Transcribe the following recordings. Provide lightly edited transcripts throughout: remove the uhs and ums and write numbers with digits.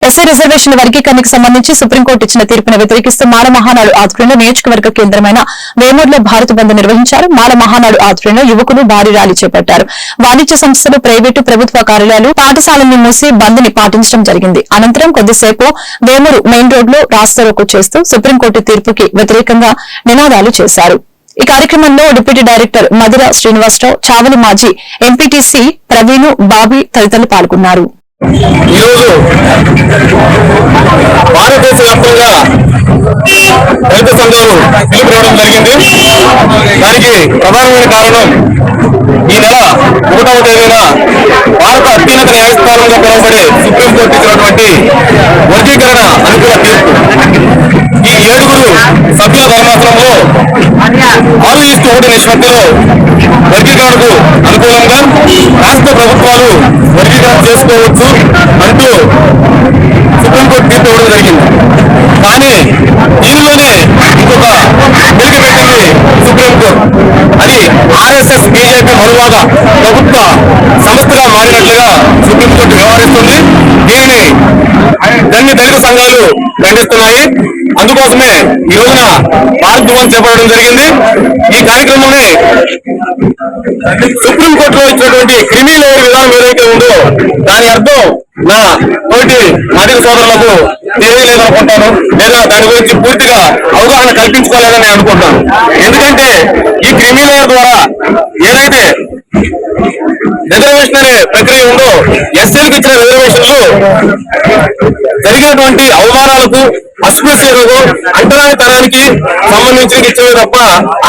SC reservation వర్గీకరణకు సంబంధించి supreme court ఇచ్చిన తీర్పును వ్యతిరేకిస్తూ మాల మహానాడు ఆధ్వర్యంలో నియోజకవర్గ కేంద్రమైన వేమూరులో భారత్ బంద్ నిర్వహించారు. మాల మహానాడు ఆధ్వర్యంలో యువకులు భారీ ర్యాలీ చేపట్టారు. వాణిజ్య సంస్థలు, ప్రైవేటు, ప్రభుత్వ కార్యాలయాలు, పాఠశాలలను మూసి బంద్ ని పాటించడం జరిగింది. అనంతరం కొద్దిసేపు వేమూరు మెయిన్ రోడ్ లో రాస్తారోకో చేస్తూ సుప్రీంకోర్టు తీర్పుకి వ్యతిరేకంగా నినాదాలు చేశారు. ఈ కార్యక్రమంలో డిప్యూటీ డైరెక్టర్ మధుర శ్రీనివాసరావు, చావలి మాజీ ఎంపీటీసీ ప్రవీణు, బాబీ తదితరులు పాల్గొన్నారు. ఈరోజు భారతదేశ వ్యాప్తంగా రైతు సంఘాలు పిలుపునివ్వడం జరిగింది. దానికి ప్రధానమైన కారణం ఈ నెల 1వ తేదీన భారత అత్యున్నత న్యాయస్థానంగా పిలువబడే సుప్రీంకోర్టు ఇచ్చినటువంటి వర్గీకరణ అనుకూల తీర్పు. ఈ 7 సభ్యుల ధర్మాసనంలో 6:1 నిష్పత్తిలో వర్గీకరణకు అనుకూలంగా రాష్ట్ర ప్రభుత్వాలు వర్గీకరణ చేసుకోవచ్చు అంటూ సుప్రీంకోర్టు తీర్పు ఇవ్వడం జరిగింది. కానీ దీనిలోనే ఇంకొక వెలుగు పెట్టింది సుప్రీంకోర్టు. అది ఆర్ఎస్ఎస్, బీజేపీ మరువాద ప్రభుత్వ సంస్థగా మారినట్లుగా సుప్రీంకోర్టు వ్యవహరిస్తుంది. దీనిని దళిత సంఘాలు ఖండిస్తున్నాయి. అందుకోసమే ఈ రోజున భారత్ బంద్ చేపట్టడం జరిగింది. ఈ కార్యక్రమంలోనే సుప్రీంకోర్టులో ఇచ్చినటువంటి క్రిమి లేయర్ విధానం ఏదైతే ఉందో దాని అర్థం నా తోటి మాదిక సోదరులకు తెలియలేదనుకుంటాను, లేదా దాని గురించి పూర్తిగా అవగాహన కల్పించుకోలేదని నేను అనుకుంటాను. ఎందుకంటే ఈ క్రిమి లేయర్ ద్వారా ఏదైతే రిజర్వేషన్ అనే ప్రక్రియ ఉందో, ఎస్సీలకు ఇచ్చిన రిజర్వేషన్లు జరిగినటువంటి అవమానాలకు, అస్పృశ్యతకు, అంటరాని తరానికి సంబంధించి ఇచ్చినవి తప్ప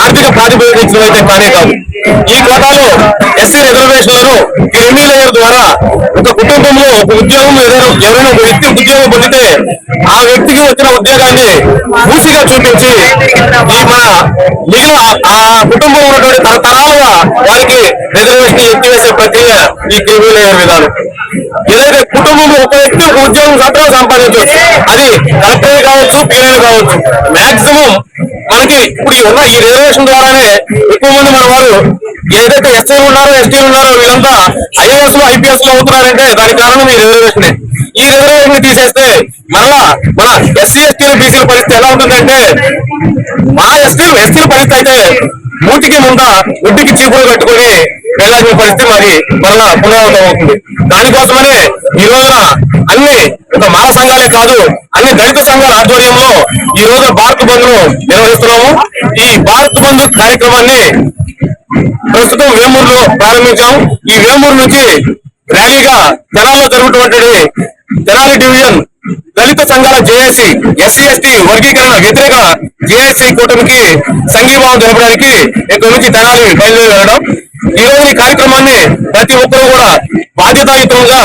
ఆర్థిక ప్రాతిపదిక ఇచ్చినవైతే కానే కాదు. ఈ కోటాలో ఎస్సీ రిజర్వేషన్లను క్రిమి లేయర్ ద్వారా ఒక కుటుంబంలో ఒక ఉద్యోగం ఎవరైనా ఒక వ్యక్తి ఉద్యోగం పొందితే ఆ వ్యక్తికి వచ్చిన ఉద్యోగాన్ని పూర్తిగా చూపించి ఈ మన మిగిలిన ఆ కుటుంబం ఉన్నటువంటి తరతరాలుగా వారికి రిజర్వేషన్ ఎత్తివేసే ప్రక్రియ ఈ క్రిమి లేయర్ విధానం. ఏదైతే కుటుంబంలో ఒక వ్యక్తి ఒక ఉద్యోగం సత్రం సంపాదించవచ్చు, అది కలెక్టర్ కావచ్చు, పీఎన్ కావచ్చు. మాక్సిమం మనకి ఇప్పుడు ఉన్న ఈ రిజర్వేషన్ ద్వారానే ఎక్కువ మంది మన వారు ఏదైతే ఎస్టీలు ఉన్నారో, ఎస్టీలు ఉన్నారో వీళ్ళంతా ఐఏఎస్ లో, ఐపీఎస్ లో అవుతున్నారంటే దానికి కారణం ఈ రిజర్వేషన్. ఈ రిజర్వేషన్ తీసేస్తే మరలా మన ఎస్సీ, ఎస్టీలు, బీసీల పరిస్థితి ఎలా ఉంటుందంటే, మా ఎస్టీల పరిస్థితి అయితే మూతికి ముంద ఒడ్డుకి చీపులు కట్టుకుని వెళ్ళాల్సిన పరిస్థితి మరి మరలా పునరావృతం అవుతుంది. దానికోసమనే ఈ రోజున అన్ని ఒక మాల సంఘాలే కాదు, అన్ని దళిత సంఘాల ఆధ్వర్యంలో ఈ రోజు భారత్ బంద్ ను నిర్వహిస్తున్నాము. ఈ భారత్ బంద్ కార్యక్రమాన్ని ప్రస్తుతం వేమూరులో ప్రారంభించాము. ఈ వేమూరు నుంచి ర్యాలీగా తెనాలిలో జరుగుతున్నటువంటి తెనాలి డివిజన్ దళిత సంఘాల జేఏసీ, ఎస్సీ ఎస్టీ వర్గీకరణ వ్యతిరేక జేఏసీ కూటమికి సంఘీభావం తెలపడానికి ఇక్కడ నుంచి తెనాలి బయలుదేరి వెళ్ళడం. ఈ రోజు ఈ కార్యక్రమాన్ని ప్రతి ఒక్కరూ కూడా బాధ్యతాయుతంగా